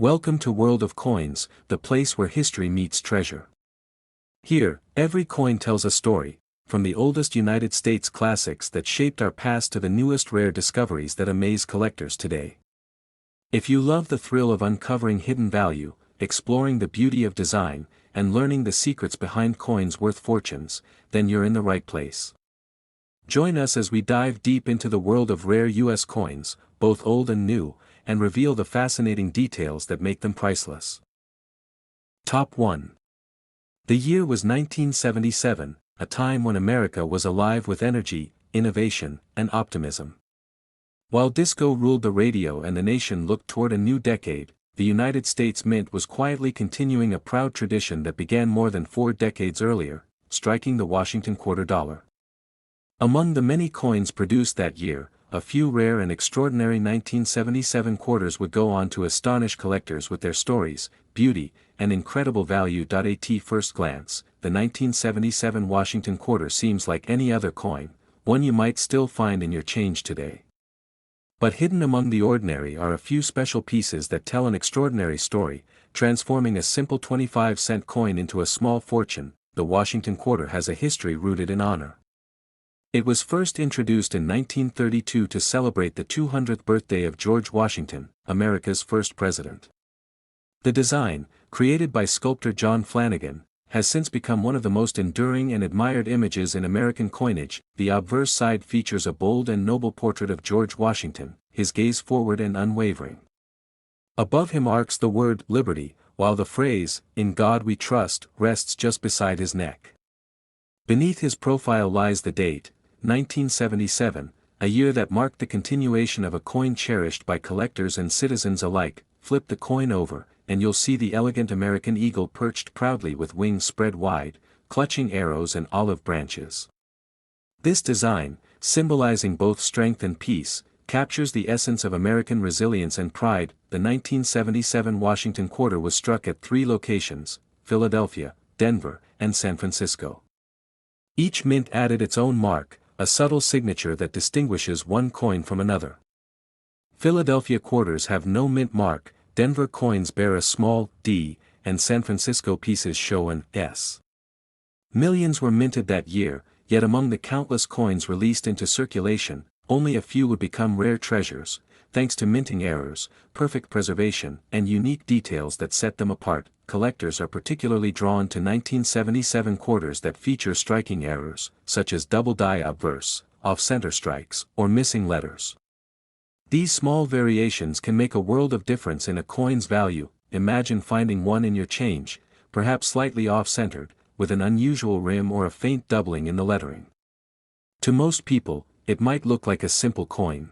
Welcome to World of Coins, the place where history meets treasure. Here, every coin tells a story, from the oldest United States classics that shaped our past to the newest rare discoveries that amaze collectors today. If you love the thrill of uncovering hidden value, exploring the beauty of design, and learning the secrets behind coins worth fortunes, then you're in the right place. Join us as we dive deep into the world of rare U.S. coins, both old and new, and reveal the fascinating details that make them priceless. Top 1. The year was 1977, a time when America was alive with energy, innovation, and optimism. While disco ruled the radio and the nation looked toward a new decade, the United States Mint was quietly continuing a proud tradition that began more than 4 decades earlier, striking the Washington quarter dollar. Among the many coins produced that year, a few rare and extraordinary 1977 quarters would go on to astonish collectors with their stories, beauty, and incredible value. At first glance, the 1977 Washington quarter seems like any other coin, one you might still find in your change today. But hidden among the ordinary are a few special pieces that tell an extraordinary story, transforming a simple 25-cent coin into a small fortune. The Washington quarter has a history rooted in honor. It was first introduced in 1932 to celebrate the 200th birthday of George Washington, America's first president. The design, created by sculptor John Flanagan, has since become one of the most enduring and admired images in American coinage. The obverse side features a bold and noble portrait of George Washington, his gaze forward and unwavering. Above him arcs the word "Liberty," while the phrase, "In God We Trust," rests just beside his neck. Beneath his profile lies the date, 1977, a year that marked the continuation of a coin cherished by collectors and citizens alike. Flip the coin over, and you'll see the elegant American eagle perched proudly with wings spread wide, clutching arrows and olive branches. This design, symbolizing both strength and peace, captures the essence of American resilience and pride. The 1977 Washington quarter was struck at 3 locations: Philadelphia, Denver, and San Francisco. Each mint added its own mark, a subtle signature that distinguishes one coin from another. Philadelphia quarters have no mint mark, Denver coins bear a small D, and San Francisco pieces show an S. Millions were minted that year, yet among the countless coins released into circulation, only a few would become rare treasures, thanks to minting errors, perfect preservation, and unique details that set them apart. Collectors are particularly drawn to 1977 quarters that feature striking errors, such as double die obverse, off-center strikes, or missing letters. These small variations can make a world of difference in a coin's value. Imagine finding one in your change, perhaps slightly off-centered, with an unusual rim or a faint doubling in the lettering. To most people, it might look like a simple coin.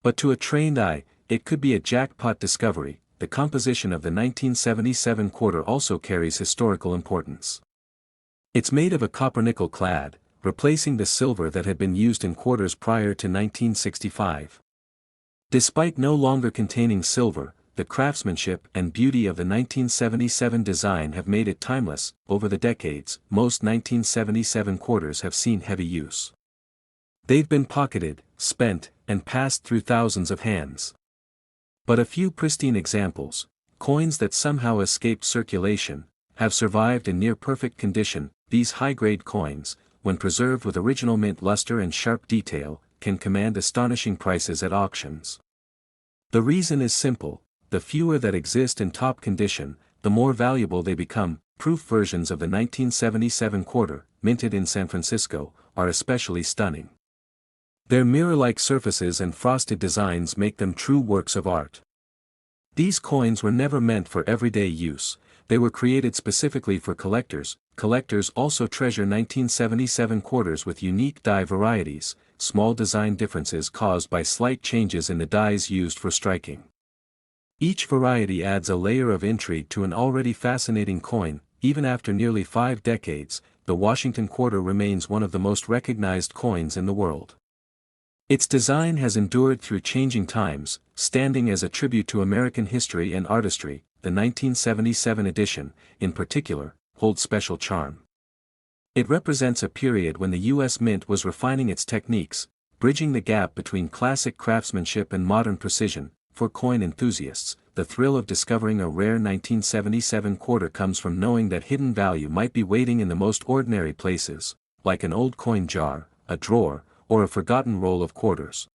But to a trained eye, it could be a jackpot discovery. The composition of the 1977 quarter also carries historical importance. It's made of a copper-nickel clad, replacing the silver that had been used in quarters prior to 1965. Despite no longer containing silver, the craftsmanship and beauty of the 1977 design have made it timeless. Over the decades, most 1977 quarters have seen heavy use. They've been pocketed, spent, and passed through thousands of hands. But a few pristine examples, coins that somehow escaped circulation, have survived in near-perfect condition. These high-grade coins, when preserved with original mint luster and sharp detail, can command astonishing prices at auctions. The reason is simple: the fewer that exist in top condition, the more valuable they become. Proof versions of the 1977 quarter, minted in San Francisco, are especially stunning. Their mirror-like surfaces and frosted designs make them true works of art. These coins were never meant for everyday use, they were created specifically for collectors. Collectors also treasure 1977 quarters with unique die varieties, small design differences caused by slight changes in the dies used for striking. Each variety adds a layer of intrigue to an already fascinating coin. Even after nearly 5 decades, the Washington quarter remains one of the most recognized coins in the world. Its design has endured through changing times, standing as a tribute to American history and artistry. The 1977 edition, in particular, holds special charm. It represents a period when the U.S. Mint was refining its techniques, bridging the gap between classic craftsmanship and modern precision. For coin enthusiasts, the thrill of discovering a rare 1977 quarter comes from knowing that hidden value might be waiting in the most ordinary places, like an old coin jar, a drawer, or a forgotten roll of quarters.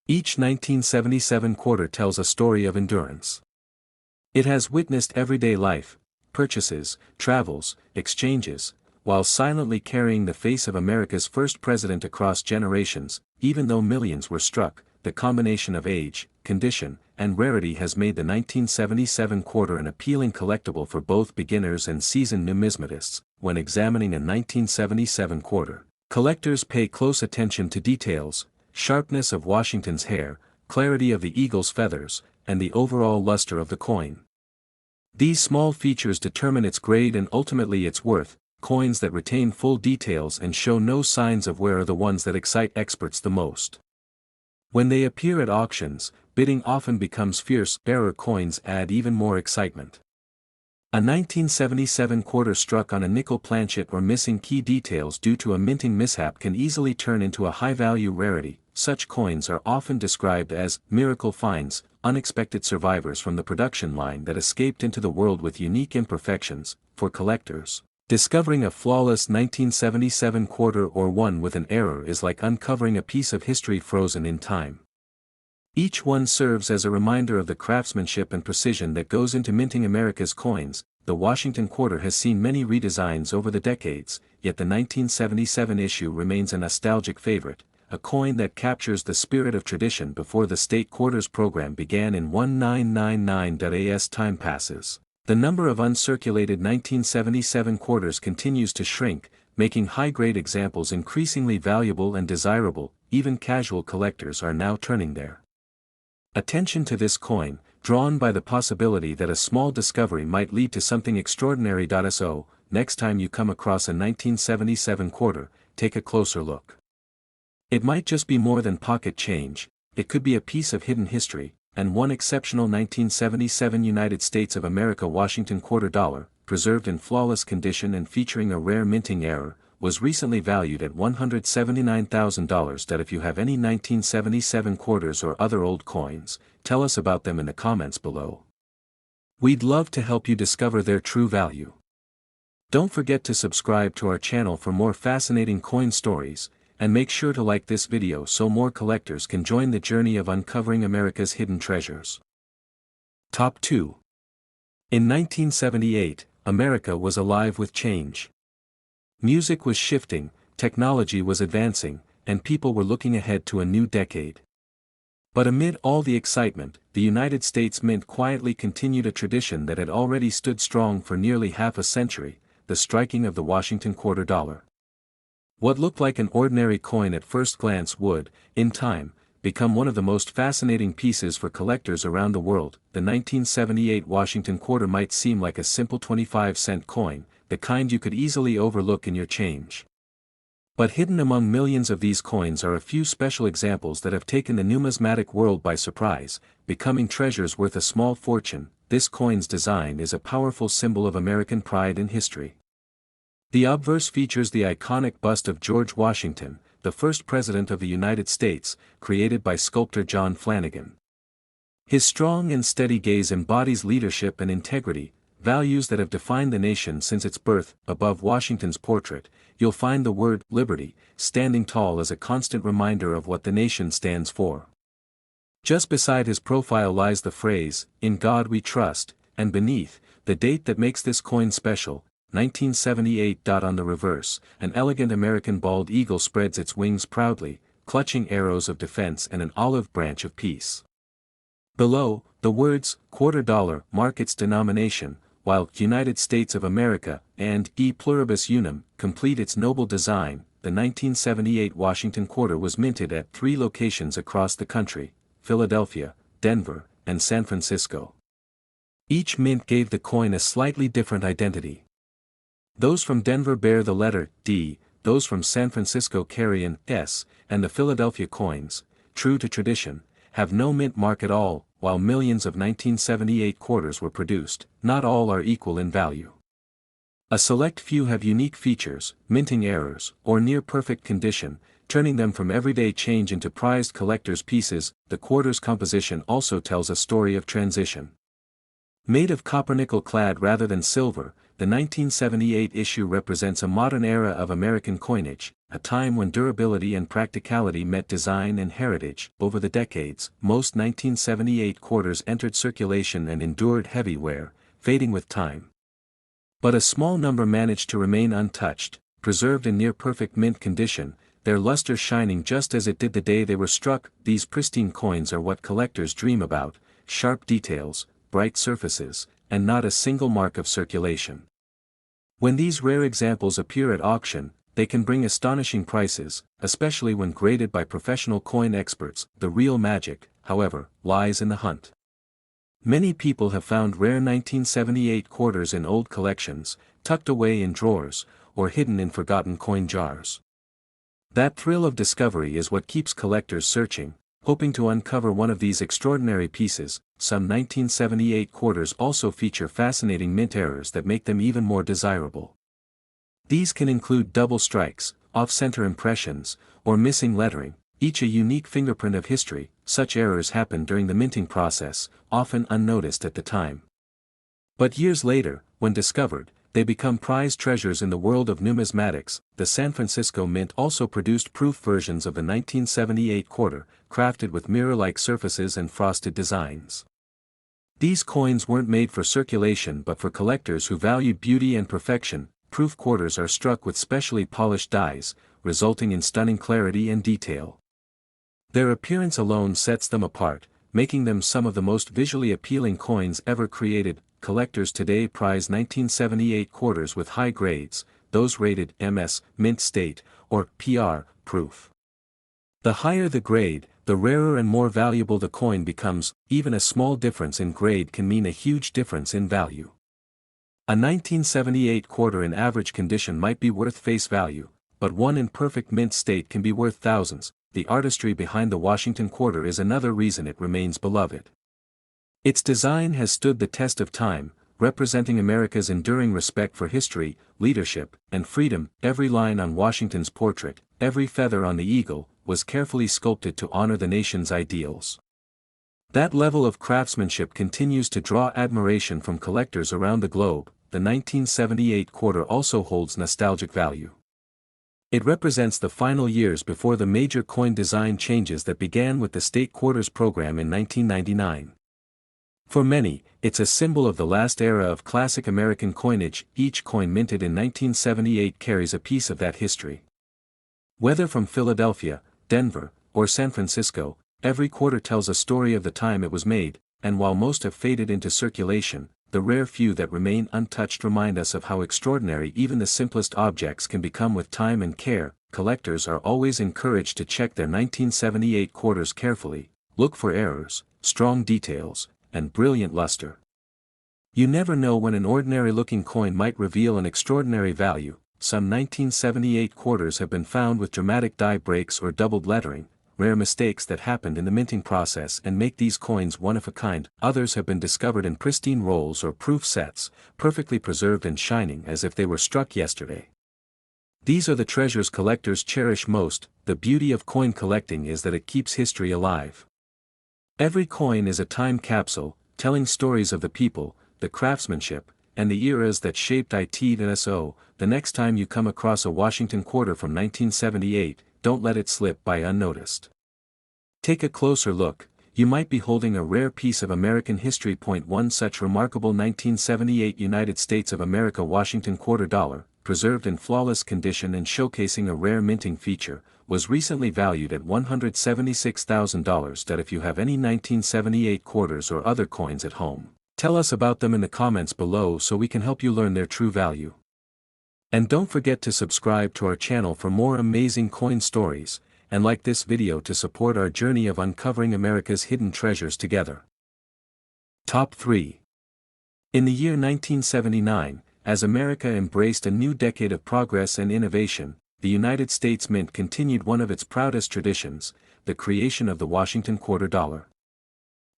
Each 1977 quarter tells a story of endurance. It has witnessed everyday life, purchases, travels, exchanges, while silently carrying the face of America's first president across generations. Even though millions were struck, the combination of age, condition, and rarity has made the 1977 quarter an appealing collectible for both beginners and seasoned numismatists. When examining a 1977 quarter, collectors pay close attention to details: sharpness of Washington's hair, clarity of the eagle's feathers, and the overall luster of the coin. These small features determine its grade and ultimately its worth. Coins that retain full details and show no signs of wear are the ones that excite experts the most. When they appear at auctions, bidding often becomes fierce. Rarer coins add even more excitement. A 1977 quarter struck on a nickel planchet or missing key details due to a minting mishap can easily turn into a high-value rarity. Such coins are often described as miracle finds, unexpected survivors from the production line that escaped into the world with unique imperfections. For collectors, discovering a flawless 1977 quarter or one with an error is like uncovering a piece of history frozen in time. Each one serves as a reminder of the craftsmanship and precision that goes into minting America's coins. The Washington quarter has seen many redesigns over the decades, yet the 1977 issue remains a nostalgic favorite, a coin that captures the spirit of tradition before the state quarters program began in 1999. As time passes, the number of uncirculated 1977 quarters continues to shrink, making high-grade examples increasingly valuable and desirable. Even casual collectors are now turning their attention to this coin, drawn by the possibility that a small discovery might lead to something extraordinary. So, next time you come across a 1977 quarter, take a closer look. It might just be more than pocket change, it could be a piece of hidden history. And one exceptional 1977 United States of America Washington quarter dollar, preserved in flawless condition and featuring a rare minting error, was recently valued at $179,000. If you have any 1977 quarters or other old coins, tell us about them in the comments below. We'd love to help you discover their true value. Don't forget to subscribe to our channel for more fascinating coin stories, and make sure to like this video so more collectors can join the journey of uncovering America's hidden treasures. Top 2. In 1978, America was alive with change. Music was shifting, technology was advancing, and people were looking ahead to a new decade. But amid all the excitement, the United States Mint quietly continued a tradition that had already stood strong for nearly half a century: the striking of the Washington quarter dollar. What looked like an ordinary coin at first glance would, in time, become one of the most fascinating pieces for collectors around the world. The 1978 Washington quarter might seem like a simple 25-cent coin, the kind you could easily overlook in your change. But hidden among millions of these coins are a few special examples that have taken the numismatic world by surprise, becoming treasures worth a small fortune. This coin's design is a powerful symbol of American pride and history. The obverse features the iconic bust of George Washington, the first President of the United States, created by sculptor John Flanagan. His strong and steady gaze embodies leadership and integrity, values that have defined the nation since its birth. Above Washington's portrait, you'll find the word "Liberty," standing tall as a constant reminder of what the nation stands for. Just beside his profile lies the phrase, "In God We Trust," and beneath, the date that makes this coin special, 1978. On the reverse, an elegant American bald eagle spreads its wings proudly, clutching arrows of defense and an olive branch of peace. Below, the words "quarter dollar" mark its denomination, while "United States of America" and "E pluribus unum" complete its noble design. The 1978 Washington quarter was minted at 3 locations across the country: Philadelphia, Denver, and San Francisco. Each mint gave the coin a slightly different identity. Those from Denver bear the letter D, those from San Francisco carry an S, and the Philadelphia coins, true to tradition, have no mint mark at all. While millions of 1978 quarters were produced, not all are equal in value. A select few have unique features, minting errors, or near-perfect condition, turning them from everyday change into prized collector's pieces. The quarter's composition also tells a story of transition. Made of copper-nickel clad rather than silver, the 1978 issue represents a modern era of American coinage, a time when durability and practicality met design and heritage. Over the decades, most 1978 quarters entered circulation and endured heavy wear, fading with time. But a small number managed to remain untouched, preserved in near-perfect mint condition, their luster shining just as it did the day they were struck. These pristine coins are what collectors dream about: sharp details, bright surfaces, and not a single mark of circulation. When these rare examples appear at auction, they can bring astonishing prices, especially when graded by professional coin experts. The real magic, however, lies in the hunt. Many people have found rare 1978 quarters in old collections, tucked away in drawers, or hidden in forgotten coin jars. That thrill of discovery is what keeps collectors searching, hoping to uncover one of these extraordinary pieces. Some 1978 quarters also feature fascinating mint errors that make them even more desirable. These can include double strikes, off-center impressions, or missing lettering, each a unique fingerprint of history. Such errors happen during the minting process, often unnoticed at the time. But years later, when discovered, they become prized treasures in the world of numismatics. The San Francisco Mint also produced proof versions of the 1978 quarter, crafted with mirror-like surfaces and frosted designs. These coins weren't made for circulation but for collectors who valued beauty and perfection. Proof quarters are struck with specially polished dies, resulting in stunning clarity and detail. Their appearance alone sets them apart, making them some of the most visually appealing coins ever created. Collectors today prize 1978 quarters with high grades, those rated MS, mint state, or PR, proof. The higher the grade, the rarer and more valuable the coin becomes. Even a small difference in grade can mean a huge difference in value. A 1978 quarter in average condition might be worth face value, but one in perfect mint state can be worth thousands. The artistry behind the Washington quarter is another reason it remains beloved. Its design has stood the test of time, representing America's enduring respect for history, leadership, and freedom. Every line on Washington's portrait, every feather on the eagle, was carefully sculpted to honor the nation's ideals. That level of craftsmanship continues to draw admiration from collectors around the globe. The 1978 quarter also holds nostalgic value. It represents the final years before the major coin design changes that began with the state quarters program in 1999. For many, it's a symbol of the last era of classic American coinage. Each coin minted in 1978 carries a piece of that history. Whether from Philadelphia, Denver, or San Francisco, every quarter tells a story of the time it was made, and while most have faded into circulation, the rare few that remain untouched remind us of how extraordinary even the simplest objects can become with time and care. Collectors are always encouraged to check their 1978 quarters carefully, look for errors, strong details, and brilliant luster. You never know when an ordinary-looking coin might reveal an extraordinary value. Some 1978 quarters have been found with dramatic die breaks or doubled lettering, rare mistakes that happened in the minting process and make these coins one of a kind. Others have been discovered in pristine rolls or proof sets, perfectly preserved and shining as if they were struck yesterday. These are the treasures collectors cherish most. The beauty of coin collecting is that it keeps history alive. Every coin is a time capsule, telling stories of the people, the craftsmanship, and the eras that shaped it. And so, the next time you come across a Washington quarter from 1978, don't let it slip by unnoticed. Take a closer look. You might be holding a rare piece of American history. One such remarkable 1978 United States of America Washington quarter dollar, preserved in flawless condition and showcasing a rare minting feature, was recently valued at $176,000. If you have any 1978 quarters or other coins at home, tell us about them in the comments below so we can help you learn their true value. And don't forget to subscribe to our channel for more amazing coin stories, and like this video to support our journey of uncovering America's hidden treasures together. Top 3. In the year 1979, as America embraced a new decade of progress and innovation, the United States Mint continued one of its proudest traditions, the creation of the Washington quarter dollar.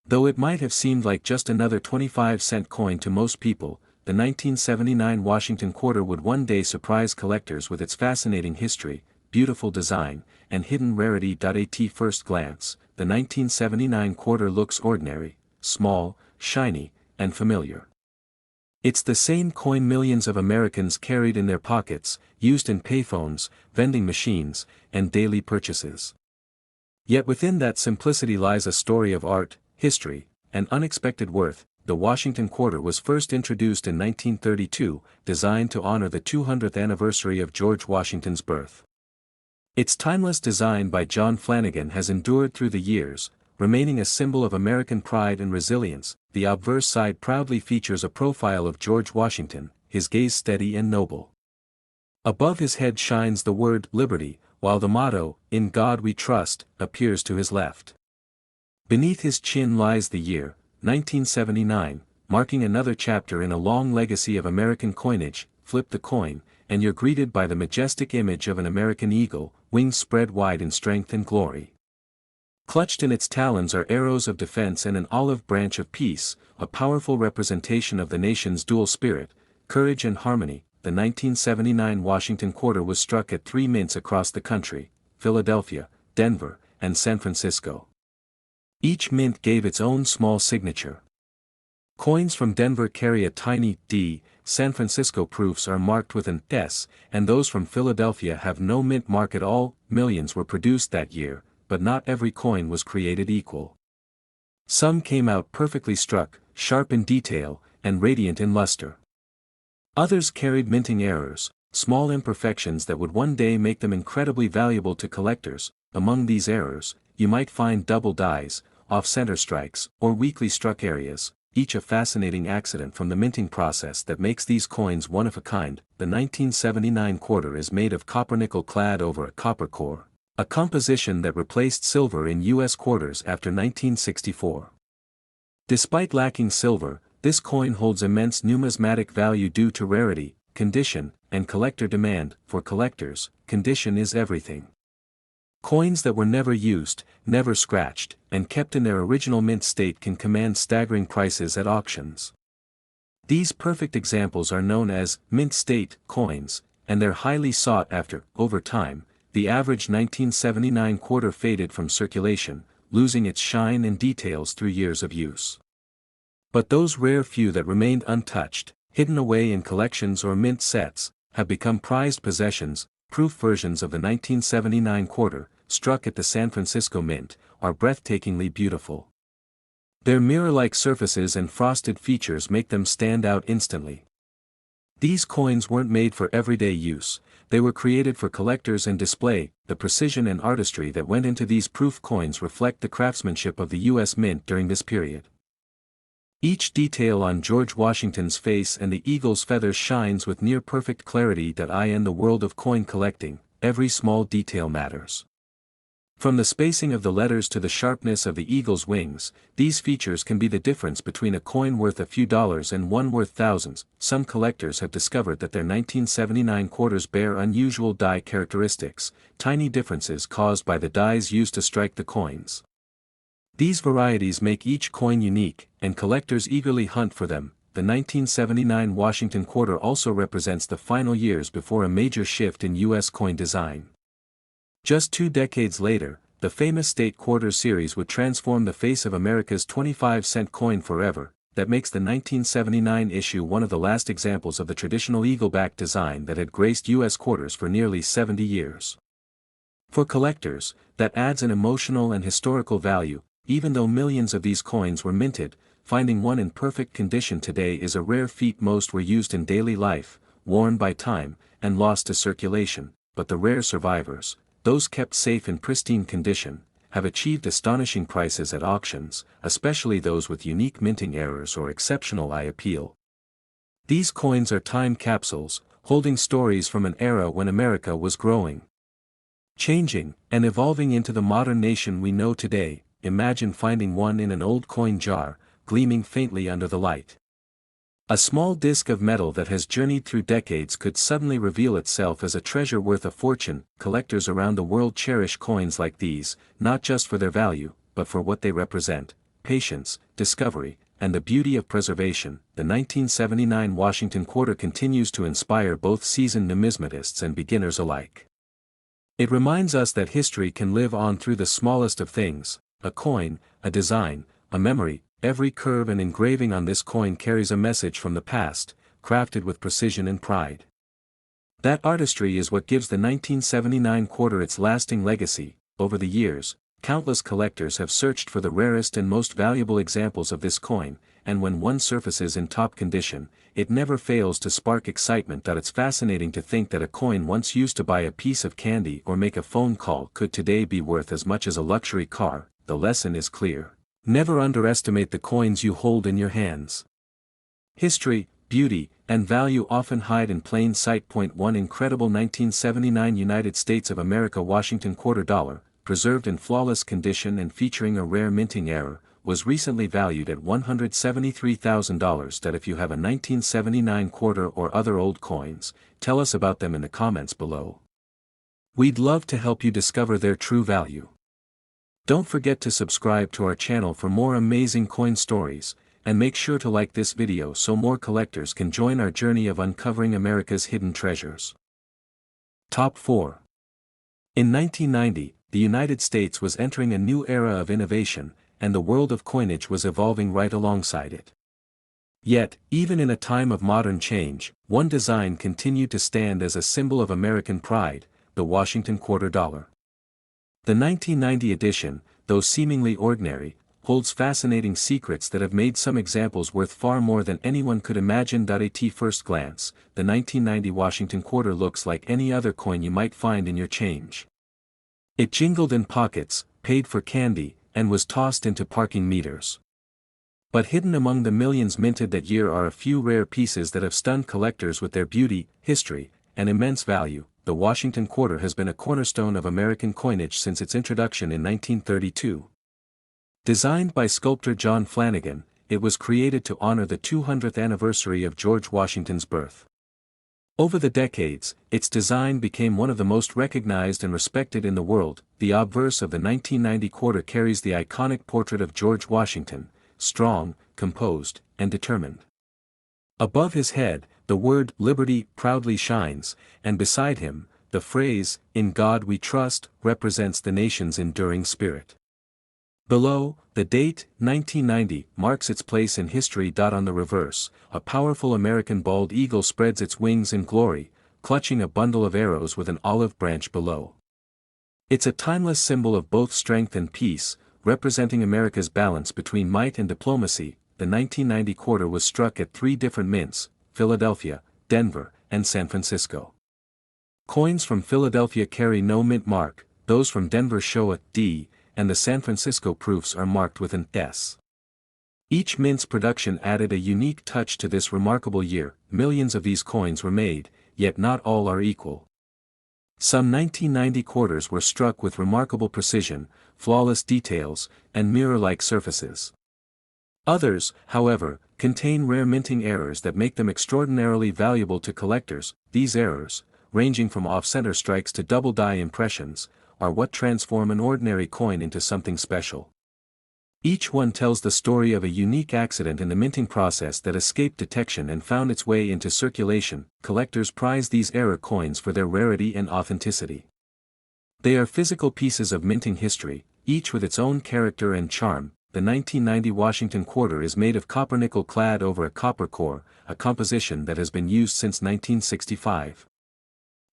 Though it might have seemed like just another 25-cent coin to most people, the 1979 Washington quarter would one day surprise collectors with its fascinating history, beautiful design, and hidden rarity. At first glance, the 1979 quarter looks ordinary, small, shiny, and familiar. It's the same coin millions of Americans carried in their pockets, used in payphones, vending machines, and daily purchases. Yet within that simplicity lies a story of art, history, and unexpected worth. The Washington quarter was first introduced in 1932, designed to honor the 200th anniversary of George Washington's birth. Its timeless design by John Flanagan has endured through the years, remaining a symbol of American pride and resilience. The obverse side proudly features a profile of George Washington, his gaze steady and noble. Above his head shines the word Liberty, while the motto, "In God We Trust," appears to his left. Beneath his chin lies the year, 1979, marking another chapter in a long legacy of American coinage. Flip the coin, and you're greeted by the majestic image of an American eagle, wings spread wide in strength and glory. Clutched in its talons are arrows of defense and an olive branch of peace, a powerful representation of the nation's dual spirit, courage and harmony. The 1979 Washington quarter was struck at 3 mints across the country: Philadelphia, Denver, and San Francisco. Each mint gave its own small signature. Coins from Denver carry a tiny D, San Francisco proofs are marked with an S, and those from Philadelphia have no mint mark at all. Millions were produced that year, but not every coin was created equal. Some came out perfectly struck, sharp in detail, and radiant in luster. Others carried minting errors, small imperfections that would one day make them incredibly valuable to collectors. Among these errors, you might find double dies, off-center strikes, or weakly struck areas, each a fascinating accident from the minting process that makes these coins one of a kind. The 1979 quarter is made of copper nickel clad over a copper core, a composition that replaced silver in U.S. quarters after 1964. Despite lacking silver, this coin holds immense numismatic value due to rarity, condition, and collector demand. For collectors, condition is everything. Coins that were never used, never scratched, and kept in their original mint state can command staggering prices at auctions. These perfect examples are known as mint state coins, and they're highly sought after. Over time, the average 1979 quarter faded from circulation, losing its shine and details through years of use. But those rare few that remained untouched, hidden away in collections or mint sets, have become prized possessions. Proof versions of the 1979 quarter, struck at the San Francisco Mint, are breathtakingly beautiful. Their mirror-like surfaces and frosted features make them stand out instantly. These coins weren't made for everyday use, they were created for collectors and display. The precision and artistry that went into these proof coins reflect the craftsmanship of the U.S. Mint during this period. Each detail on George Washington's face and the eagle's feathers shines with near-perfect clarity. In the world of coin collecting, every small detail matters. From the spacing of the letters to the sharpness of the eagle's wings, these features can be the difference between a coin worth a few dollars and one worth thousands. Some collectors have discovered that their 1979 quarters bear unusual die characteristics, tiny differences caused by the dies used to strike the coins. These varieties make each coin unique, and collectors eagerly hunt for them. The 1979 Washington quarter also represents the final years before a major shift in U.S. coin design. Just 2 decades later, the famous State Quarter series would transform the face of America's 25-cent coin forever. That makes the 1979 issue one of the last examples of the traditional eagle-back design that had graced U.S. quarters for nearly 70 years. For collectors, that adds an emotional and historical value. Even though millions of these coins were minted, finding one in perfect condition today is a rare feat. Most were used in daily life, worn by time, and lost to circulation. But the rare survivors, those kept safe in pristine condition, have achieved astonishing prices at auctions, especially those with unique minting errors or exceptional eye appeal. These coins are time capsules, holding stories from an era when America was growing, changing, and evolving into the modern nation we know today. Imagine finding one in an old coin jar, gleaming faintly under the light. A small disc of metal that has journeyed through decades could suddenly reveal itself as a treasure worth a fortune. Collectors around the world cherish coins like these, not just for their value, but for what they represent: patience, discovery, and the beauty of preservation. The 1979 Washington quarter continues to inspire both seasoned numismatists and beginners alike. It reminds us that history can live on through the smallest of things: a coin, a design, a memory. Every curve and engraving on this coin carries a message from the past, crafted with precision and pride. That artistry is what gives the 1979 quarter its lasting legacy. Over the years, countless collectors have searched for the rarest and most valuable examples of this coin, and when one surfaces in top condition, it never fails to spark excitement. It's fascinating to think that a coin once used to buy a piece of candy or make a phone call could today be worth as much as a luxury car. The lesson is clear: never underestimate the coins you hold in your hands. History, beauty, and value often hide in plain sight. Point 1. Incredible 1979 United States of America Washington quarter dollar, preserved in flawless condition and featuring a rare minting error, was recently valued at $173,000. If you have a 1979 quarter or other old coins, tell us about them in the comments below. We'd love to help you discover their true value. Don't forget to subscribe to our channel for more amazing coin stories, and make sure to like this video so more collectors can join our journey of uncovering America's hidden treasures. Top 4. In 1990, the United States was entering a new era of innovation, and the world of coinage was evolving right alongside it. Yet, even in a time of modern change, one design continued to stand as a symbol of American pride: the Washington quarter dollar. The 1990 edition, though seemingly ordinary, holds fascinating secrets that have made some examples worth far more than anyone could imagine. At first glance, the 1990 Washington quarter looks like any other coin you might find in your change. It jingled in pockets, paid for candy, and was tossed into parking meters. But hidden among the millions minted that year are a few rare pieces that have stunned collectors with their beauty, history, and immense value. The Washington quarter has been a cornerstone of American coinage since its introduction in 1932. Designed by sculptor John Flanagan, it was created to honor the 200th anniversary of George Washington's birth. Over the decades, its design became one of the most recognized and respected in the world. The obverse of the 1990 quarter carries the iconic portrait of George Washington, strong, composed, and determined. Above his head, the word "Liberty" proudly shines, and beside him, the phrase "In God We Trust" represents the nation's enduring spirit. Below, the date, 1990, marks its place in history. On the reverse, a powerful American bald eagle spreads its wings in glory, clutching a bundle of arrows with an olive branch below. It's a timeless symbol of both strength and peace, representing America's balance between might and diplomacy. The 1990 quarter was struck at 3 different mints: Philadelphia, Denver, and San Francisco. Coins from Philadelphia carry no mint mark, those from Denver show a D, and the San Francisco proofs are marked with an S. Each mint's production added a unique touch to this remarkable year. Millions of these coins were made, yet not all are equal. Some 1990 quarters were struck with remarkable precision, flawless details, and mirror-like surfaces. Others, however, contain rare minting errors that make them extraordinarily valuable to collectors. These errors, ranging from off-center strikes to double-die impressions, are what transform an ordinary coin into something special. Each one tells the story of a unique accident in the minting process that escaped detection and found its way into circulation. Collectors prize these error coins for their rarity and authenticity. They are physical pieces of minting history, each with its own character and charm. The 1990 Washington quarter is made of copper nickel clad over a copper core, a composition that has been used since 1965.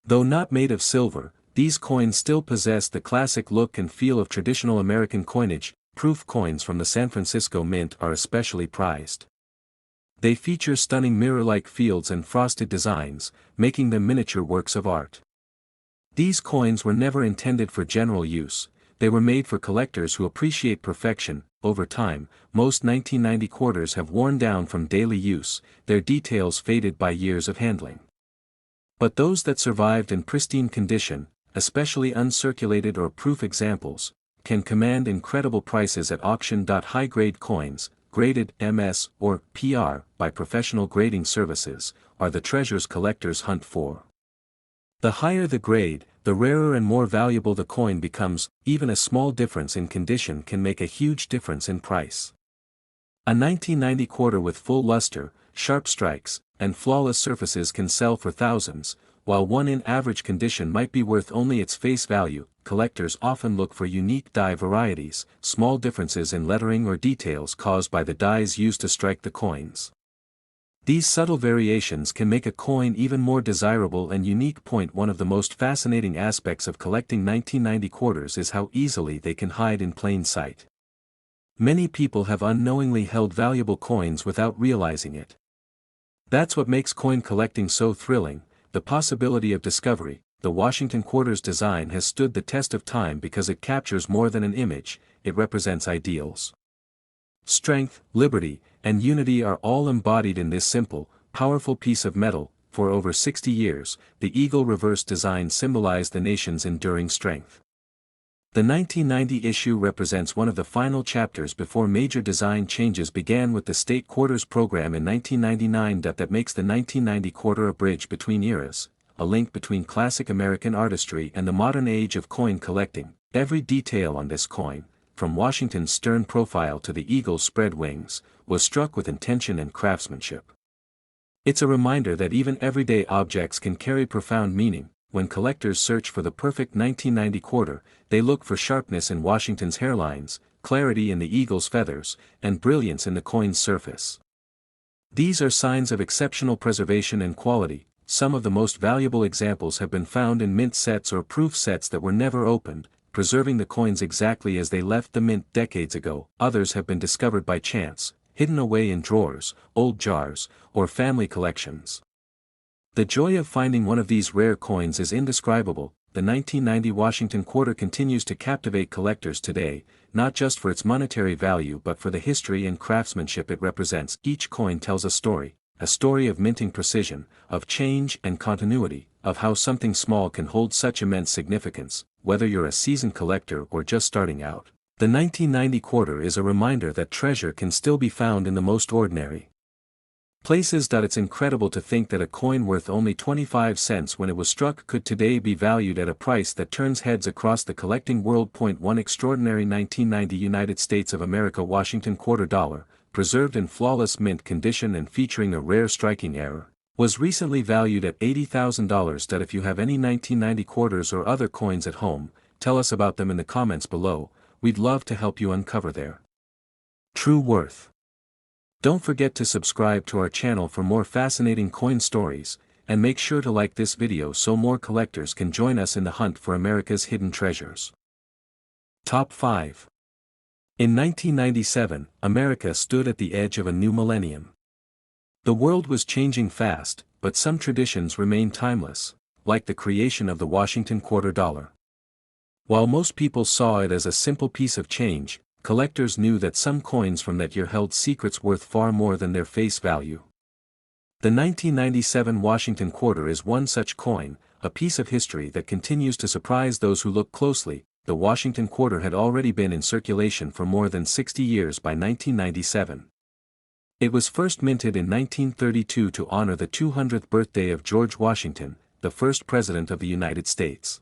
Though not made of silver, these coins still possess the classic look and feel of traditional American coinage. Proof coins from the San Francisco Mint are especially prized. They feature stunning mirror-like fields and frosted designs, making them miniature works of art. These coins were never intended for general use, they were made for collectors who appreciate perfection. Over time, most 1990 quarters have worn down from daily use, their details faded by years of handling. But those that survived in pristine condition, especially uncirculated or proof examples, can command incredible prices at auction. High-grade coins, graded MS or PR by professional grading services, are the treasures collectors hunt for. The higher the grade, the rarer and more valuable the coin becomes. Even a small difference in condition can make a huge difference in price. A 1990 quarter with full luster, sharp strikes, and flawless surfaces can sell for thousands, While one in average condition might be worth only its face value, collectors often look for unique die varieties, small differences in lettering or details caused by the dies used to strike the coins. These subtle variations can make a coin even more desirable and unique. One of the most fascinating aspects of collecting 1990 quarters is how easily they can hide in plain sight. Many people have unknowingly held valuable coins without realizing it. That's what makes coin collecting so thrilling, the possibility of discovery. The Washington quarter's design has stood the test of time because it captures more than an image, it represents ideals. Strength, liberty, and unity are all embodied in this simple, powerful piece of metal. For over 60 years, the eagle reverse design symbolized the nation's enduring strength. The 1990 issue represents one of the final chapters before major design changes began with the state quarters program in 1999. That makes the 1990 quarter a bridge between eras, a link between classic American artistry and the modern age of coin collecting. Every detail on this coin, from Washington's stern profile to the eagle's spread wings, was struck with intention and craftsmanship. It's a reminder that even everyday objects can carry profound meaning. When collectors search for the perfect 1990 quarter, they look for sharpness in Washington's hairlines, clarity in the eagle's feathers, and brilliance in the coin's surface. These are signs of exceptional preservation and quality. Some of the most valuable examples have been found in mint sets or proof sets that were never opened, preserving the coins exactly as they left the mint decades ago. Others have been discovered by chance, hidden away in drawers, old jars, or family collections. The joy of finding one of these rare coins is indescribable. The 1990 Washington quarter continues to captivate collectors today, not just for its monetary value but for the history and craftsmanship it represents. Each coin tells a story of minting precision, of change and continuity, of how something small can hold such immense significance. Whether you're a seasoned collector or just starting out, the 1990 quarter is a reminder that treasure can still be found in the most ordinary places. It's incredible to think that a coin worth only 25 cents when it was struck could today be valued at a price that turns heads across the collecting world. One extraordinary 1990 United States of America Washington quarter dollar, preserved in flawless mint condition and featuring a rare striking error, was recently valued at $80,000. If you have any 1990 quarters or other coins at home, tell us about them in the comments below. We'd love to help you uncover their true worth. Don't forget to subscribe to our channel for more fascinating coin stories, and make sure to like this video so more collectors can join us in the hunt for America's hidden treasures. Top 5. In 1997, America stood at the edge of a new millennium. The world was changing fast, but some traditions remained timeless, like the creation of the Washington quarter dollar. While most people saw it as a simple piece of change, collectors knew that some coins from that year held secrets worth far more than their face value. The 1997 Washington quarter is one such coin, a piece of history that continues to surprise those who look closely. The Washington quarter had already been in circulation for more than 60 years by 1997. It was first minted in 1932 to honor the 200th birthday of George Washington, the first President of the United States.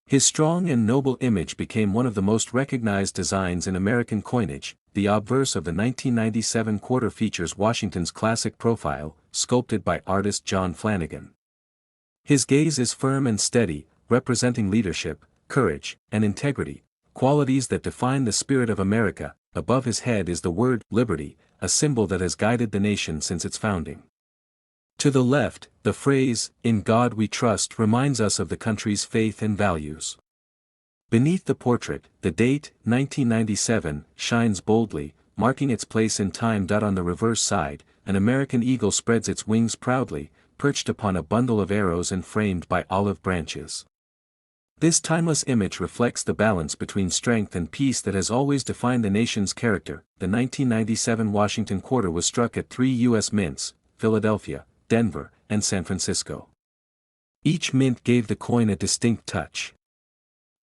His strong and noble image became one of the most recognized designs in American coinage. The obverse of the 1997 quarter features Washington's classic profile, sculpted by artist John Flanagan. His gaze is firm and steady, representing leadership, courage, and integrity, qualities that define the spirit of America. Above his head is the word liberty, a symbol that has guided the nation since its founding. To the left, the phrase, "In God We Trust," reminds us of the country's faith and values. Beneath the portrait, the date, 1997, shines boldly, marking its place in time. On the reverse side, an American eagle spreads its wings proudly, perched upon a bundle of arrows and framed by olive branches. This timeless image reflects the balance between strength and peace that has always defined the nation's character. The 1997 Washington quarter was struck at 3 U.S. mints, Philadelphia, Denver, and San Francisco. Each mint gave the coin a distinct touch.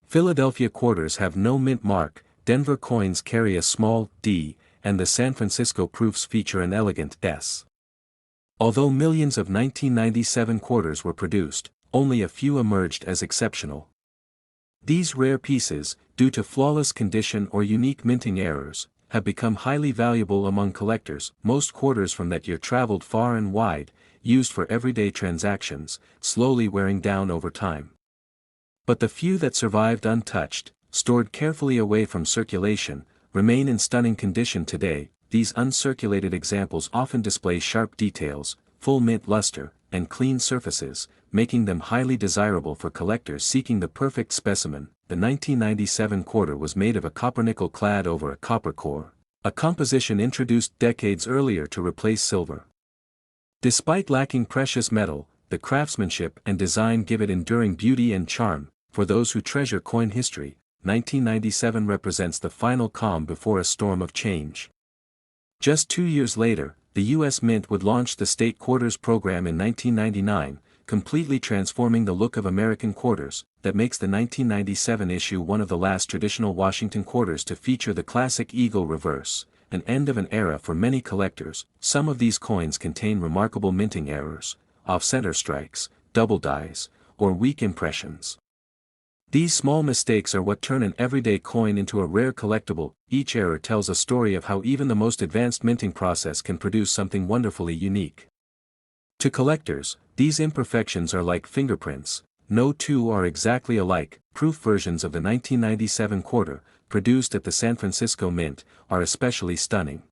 Philadelphia quarters have no mint mark, Denver coins carry a small D, and the San Francisco proofs feature an elegant S. Although millions of 1997 quarters were produced, only a few emerged as exceptional. These rare pieces, due to flawless condition or unique minting errors, have become highly valuable among collectors. Most quarters from that year traveled far and wide, used for everyday transactions, slowly wearing down over time. But the few that survived untouched, stored carefully away from circulation, remain in stunning condition today. These uncirculated examples often display sharp details, full mint luster, and clean surfaces, making them highly desirable for collectors seeking the perfect specimen. The 1997 quarter was made of a copper-nickel clad over a copper core, a composition introduced decades earlier to replace silver. Despite lacking precious metal, the craftsmanship and design give it enduring beauty and charm. For those who treasure coin history, 1997 represents the final calm before a storm of change. Just 2 years later, the U.S. Mint would launch the State Quarters program in 1999, completely transforming the look of American quarters. That makes the 1997 issue one of the last traditional Washington quarters to feature the classic eagle reverse, an end of an era for many collectors. Some of these coins contain remarkable minting errors, off-center strikes, double dies, or weak impressions. These small mistakes are what turn an everyday coin into a rare collectible. Each error tells a story of how even the most advanced minting process can produce something wonderfully unique. To collectors, these imperfections are like fingerprints. No two are exactly alike. Proof versions of the 1997 quarter, produced at the San Francisco Mint, are especially stunning.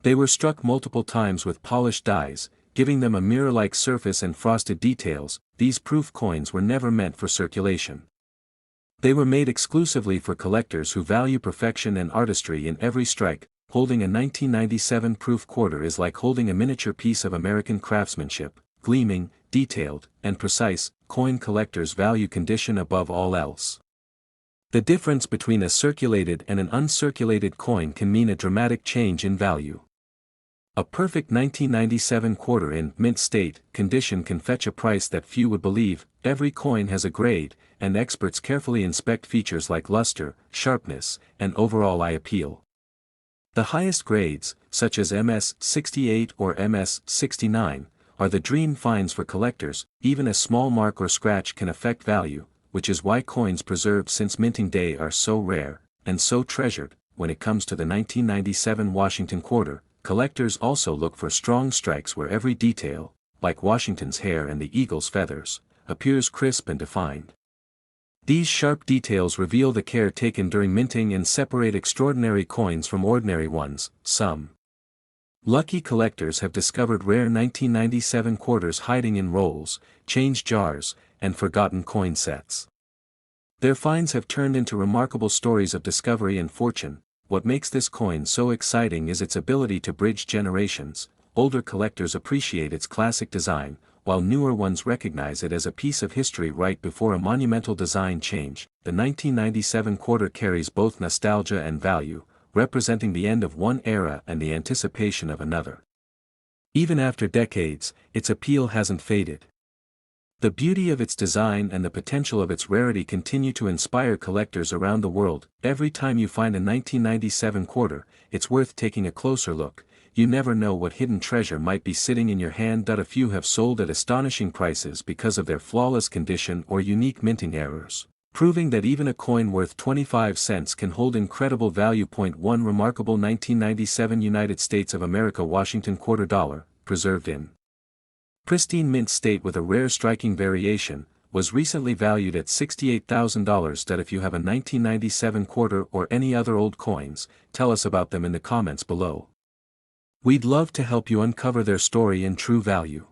They were struck multiple times with polished dies, giving them a mirror-like surface and frosted details. These proof coins were never meant for circulation. They were made exclusively for collectors who value perfection and artistry in every strike. Holding a 1997 proof quarter is like holding a miniature piece of American craftsmanship, gleaming, detailed, and precise. Coin collectors value condition above all else. The difference between a circulated and an uncirculated coin can mean a dramatic change in value. A perfect 1997 quarter in mint state condition can fetch a price that few would believe. Every coin has a grade, and experts carefully inspect features like luster, sharpness, and overall eye appeal. The highest grades, such as MS-68 or MS-69, are the dream finds for collectors. Even a small mark or scratch can affect value, which is why coins preserved since minting day are so rare, and so treasured. When it comes to the 1997 Washington quarter, collectors also look for strong strikes where every detail, like Washington's hair and the eagle's feathers, appears crisp and defined. These sharp details reveal the care taken during minting and separate extraordinary coins from ordinary ones. Some lucky collectors have discovered rare 1997 quarters hiding in rolls, change jars, and forgotten coin sets. Their finds have turned into remarkable stories of discovery and fortune. What makes this coin so exciting is its ability to bridge generations. Older collectors appreciate its classic design, while newer ones recognize it as a piece of history right before a monumental design change. The 1997 quarter carries both nostalgia and value, representing the end of one era and the anticipation of another. Even after decades, its appeal hasn't faded. The beauty of its design and the potential of its rarity continue to inspire collectors around the world. Every time you find a 1997 quarter, it's worth taking a closer look. You never know what hidden treasure might be sitting in your hand. A few have sold at astonishing prices because of their flawless condition or unique minting errors, proving that even a coin worth 25 cents can hold incredible value. One remarkable 1997 United States of America Washington quarter dollar, preserved in pristine mint state with a rare striking variation, was recently valued at $68,000. If you have a 1997 quarter or any other old coins, tell us about them in the comments below. We'd love to help you uncover their story and true value.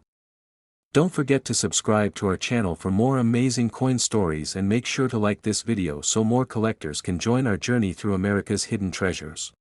Don't forget to subscribe to our channel for more amazing coin stories, and make sure to like this video so more collectors can join our journey through America's hidden treasures.